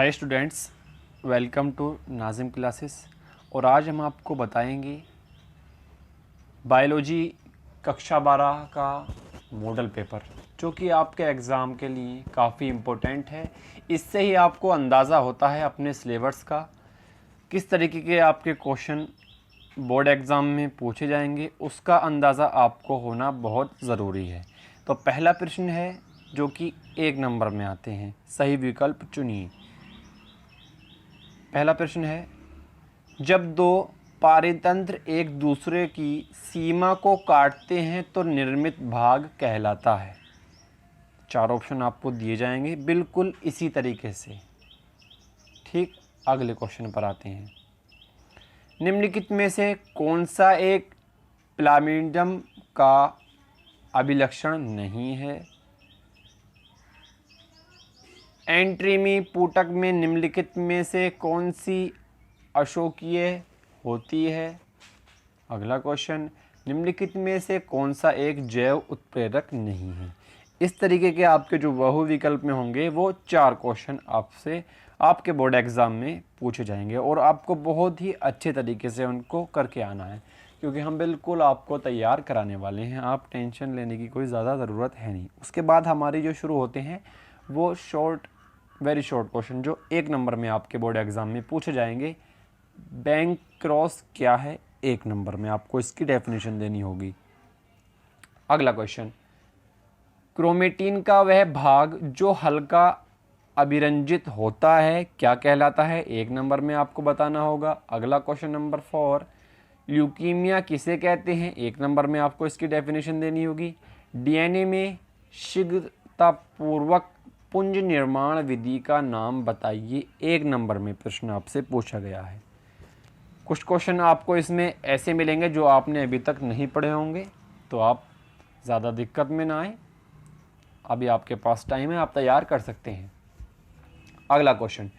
Hi students, welcome to Nazim classes. और आज हम आपको बताएंगे बायोलॉजी कक्षा 12 का मॉडल पेपर, जो कि आपके एग्ज़ाम के लिए काफ़ी इम्पोर्टेंट है। इससे ही आपको अंदाज़ा होता है अपने सिलेबस का, किस तरीके के आपके क्वेश्चन बोर्ड एग्ज़ाम में पूछे जाएंगे, उसका अंदाज़ा आपको होना बहुत ज़रूरी है। तो पहला प्रश्न है जो कि 1 नंबर में आते हैं, सही विकल्प चुनिए। पहला प्रश्न है, जब दो पारतंत्र एक दूसरे की सीमा को काटते हैं तो निर्मित भाग कहलाता है। 4 ऑप्शन आपको दिए जाएंगे बिल्कुल इसी तरीके से। ठीक, अगले क्वेश्चन पर आते हैं। निम्नलिखित में से कौन सा एक प्लाज्मिडम का अभिलक्षण नहीं है? एंट्रीमी पुटक में निम्नलिखित में से कौन सी अशोकीय होती है? अगला क्वेश्चन, निम्नलिखित में से कौन सा एक जैव उत्प्रेरक नहीं है? इस तरीके के आपके जो बहु विकल्प में होंगे वो 4 क्वेश्चन आपसे आपके बोर्ड एग्ज़ाम में पूछे जाएंगे और आपको बहुत ही अच्छे तरीके से उनको करके आना है, क्योंकि हम बिल्कुल आपको तैयार कराने वाले हैं। आप टेंशन लेने की कोई ज़्यादा ज़रूरत है नहीं। उसके बाद हमारी जो शुरू होते हैं वो वेरी शॉर्ट क्वेश्चन जो 1 नंबर में आपके बोर्ड एग्ज़ाम में पूछे जाएंगे। बैंक क्रॉस क्या है? 1 नंबर में आपको इसकी डेफिनेशन देनी होगी। अगला क्वेश्चन, क्रोमेटिन का वह भाग जो हल्का अभिरंजित होता है क्या कहलाता है? 1 नंबर में आपको बताना होगा। अगला क्वेश्चन नंबर 4, ल्यूकीमिया किसे कहते हैं? 1 नंबर में आपको इसकी डेफिनेशन देनी होगी। डीएनए में शीघ्रतापूर्वक पुंज निर्माण विधि का नाम बताइए। 1 नंबर में प्रश्न आपसे पूछा गया है। कुछ क्वेश्चन आपको इसमें ऐसे मिलेंगे जो आपने अभी तक नहीं पढ़े होंगे, तो आप ज़्यादा दिक्कत में ना आए। अभी आपके पास टाइम है, आप तैयार कर सकते हैं। अगला क्वेश्चन,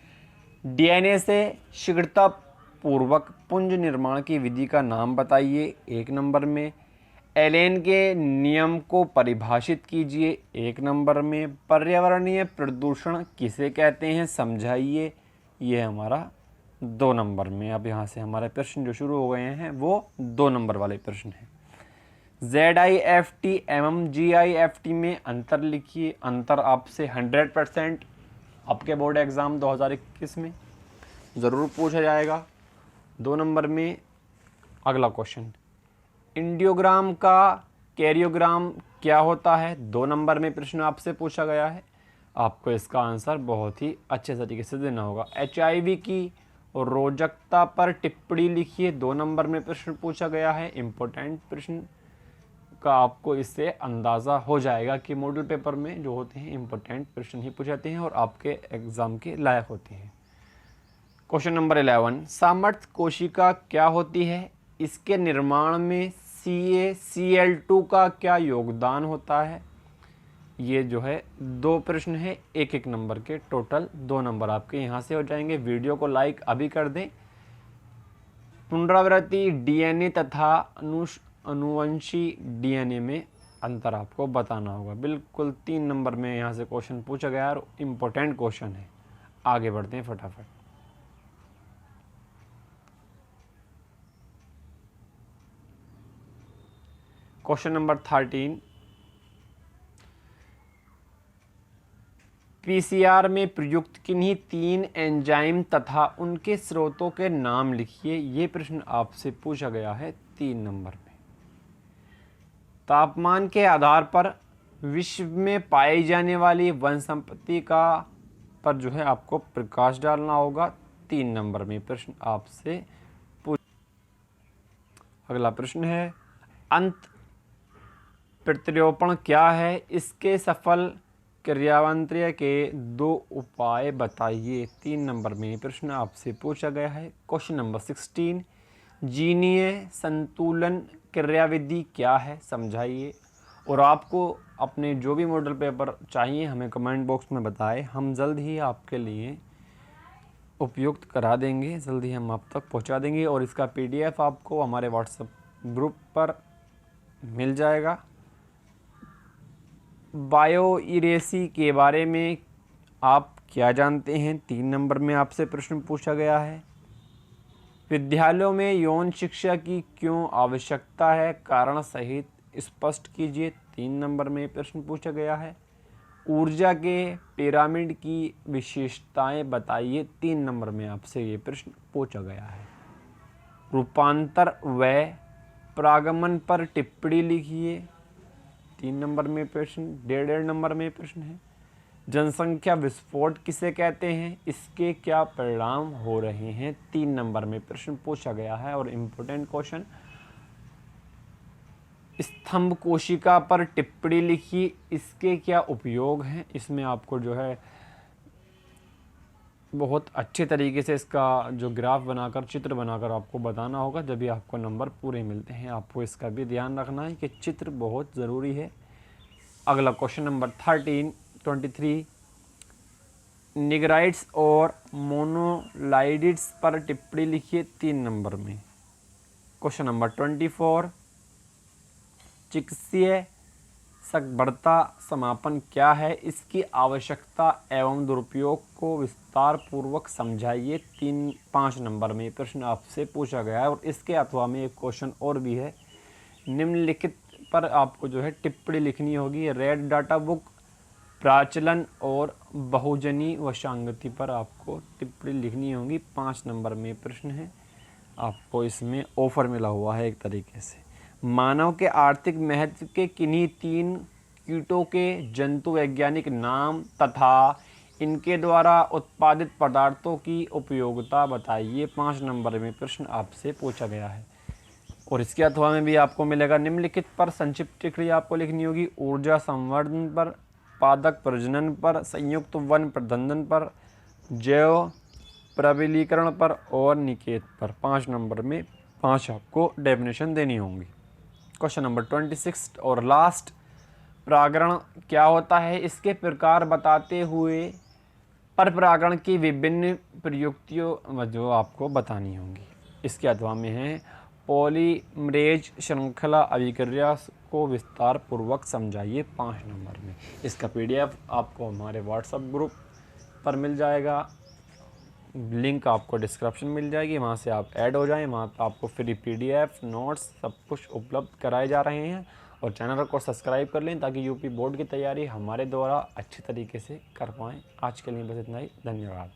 डीएनए से शीघ्रतापूर्वक पुंज निर्माण की विधि का नाम बताइए। 1 नंबर में। एलेन के नियम को परिभाषित कीजिए। 1 नंबर में। पर्यावरणीय प्रदूषण किसे कहते हैं? समझाइए। ये हमारा 2 नंबर में। अब यहाँ से हमारे प्रश्न जो शुरू हो गए हैं वो 2 नंबर वाले प्रश्न हैं। ZIFT एवं GIFT में अंतर लिखिए। अंतर आपसे 100% आपके बोर्ड एग्ज़ाम 2021 में ज़रूर पूछा जाएगा। 2 नंबर में। अगला क्वेश्चन, एंजियोग्राम का कैरियोग्राम क्या होता है? 2 नंबर में प्रश्न आपसे पूछा गया है। आपको इसका आंसर बहुत ही अच्छे तरीके से देना होगा। HIV की रोचकता पर टिप्पणी लिखिए। 2 नंबर में प्रश्न पूछा गया है। इम्पोर्टेंट प्रश्न का आपको इससे अंदाज़ा हो जाएगा कि मॉडल पेपर में जो होते हैं इम्पोर्टेंट प्रश्न ही पूछे जाते हैं और आपके एग्ज़ाम के लायक होते हैं। क्वेश्चन नंबर 11, सामर्थ्य कोशिका क्या होती है? इसके निर्माण में CaCl2 का क्या योगदान होता है? ये जो है 2 प्रश्न है, 1-1 नंबर के, टोटल 2 नंबर आपके यहाँ से हो जाएंगे। वीडियो को लाइक अभी कर दें। पुनरावृत्ति डीएनए तथा अनुवंशी डीएनए में अंतर आपको बताना होगा। बिल्कुल 3 नंबर में यहाँ से क्वेश्चन पूछा गया और इम्पोर्टेंट क्वेश्चन है। आगे बढ़ते हैं फटाफट। क्वेश्चन नंबर 13, PCR में प्रयुक्त किन्हीं 3 एंजाइम तथा उनके स्रोतों के नाम लिखिए। ये प्रश्न आपसे पूछा गया है 3 नंबर में। तापमान के आधार पर विश्व में पाई जाने वाली वन संपत्ति का पर जो है आपको प्रकाश डालना होगा। 3 नंबर में प्रश्न आपसे अगला प्रश्न है, अंत प्रत्यारोपण क्या है? इसके सफल क्रियान्वयन के 2 उपाय बताइए। 3 नंबर में प्रश्न आपसे पूछा गया है। क्वेश्चन नंबर 16, जीनीय संतुलन क्रियाविधि क्या है? समझाइए। और आपको अपने जो भी मॉडल पेपर चाहिए हमें कमेंट बॉक्स में बताएं, हम जल्द ही आपके लिए उपयुक्त करा देंगे, जल्द ही हम आप तक पहुंचा देंगे। और इसका PDF आपको हमारे व्हाट्सएप ग्रुप पर मिल जाएगा। बायोइरेसी के बारे में आप क्या जानते हैं? 3 नंबर में आपसे प्रश्न पूछा गया है। विद्यालयों में यौन शिक्षा की क्यों आवश्यकता है, कारण सहित स्पष्ट कीजिए। 3 नंबर में प्रश्न पूछा गया है। ऊर्जा के पिरामिड की विशेषताएं बताइए। 3 नंबर में आपसे ये प्रश्न पूछा गया है। रूपांतर व प्रागमन पर टिप्पणी लिखिए। 3 नंबर में प्रश्न। 1.5 नंबर में प्रश्न है। जनसंख्या विस्फोट किसे कहते हैं, इसके क्या परिणाम हो रहे हैं। 3 नंबर में प्रश्न पूछा गया है। और इम्पोर्टेंट क्वेश्चन, स्तंभ कोशिका पर टिप्पणी लिखिए, इसके क्या उपयोग हैं। इसमें आपको जो है बहुत अच्छे तरीके से इसका जो ग्राफ बनाकर, चित्र बनाकर आपको बताना होगा, जब भी आपको नंबर पूरे मिलते हैं। आपको इसका भी ध्यान रखना है कि चित्र बहुत ज़रूरी है। अगला क्वेश्चन नंबर 23 निग्राइड्स और मोनोलाइडिड्स पर टिप्पणी लिखिए। 3 नंबर में। क्वेश्चन नंबर 24 चिकित्सीय सकभरता समापन क्या है, इसकी आवश्यकता एवं दुरुपयोग को विस्तार पूर्वक समझाइए। 5 नंबर में प्रश्न आपसे पूछा गया है। और इसके अथवा में एक क्वेश्चन और भी है। निम्नलिखित पर आपको जो है टिप्पणी लिखनी होगी। रेड डाटा बुक, प्राचलन और बहुजनी वशांगति पर आपको टिप्पणी लिखनी होगी। 5 नंबर में प्रश्न है। आपको इसमें ऑफर मिला हुआ है एक तरीके से। मानव के आर्थिक महत्व के किन्हीं 3 कीटों के जंतु वैज्ञानिक नाम तथा इनके द्वारा उत्पादित पदार्थों की उपयोगिता बताइए। 5 नंबर में प्रश्न आपसे पूछा गया है। और इसके अथवा में भी आपको मिलेगा। निम्नलिखित पर संक्षिप्त टिप्पणी आपको लिखनी होगी। ऊर्जा संवर्धन पर, पादप प्रजनन पर, संयुक्त वन प्रबंधन पर, जैव प्रबलीकरण पर और निकेत पर। 5 नंबर में 5 आपको डेफिनेशन देनी होंगी। क्वेश्चन नंबर 26 और लास्ट, परागण क्या होता है, इसके प्रकार बताते हुए परपरागण की विभिन्न प्रयुक्तियों जो आपको बतानी होंगी। इसके अथवा में है पॉलीमरेज श्रृंखला अभिक्रिया को विस्तार पूर्वक समझाइए। 5 नंबर में। इसका PDF आपको हमारे व्हाट्सएप ग्रुप पर मिल जाएगा। लिंक आपको डिस्क्रिप्शन मिल जाएगी, वहाँ से आप ऐड हो जाएं। वहाँ पर आपको फ्री PDF नोट्स सब कुछ उपलब्ध कराए जा रहे हैं। और चैनल को सब्सक्राइब कर लें ताकि यूपी बोर्ड की तैयारी हमारे द्वारा अच्छी तरीके से कर पाएँ। आज के लिए बस इतना ही। धन्यवाद।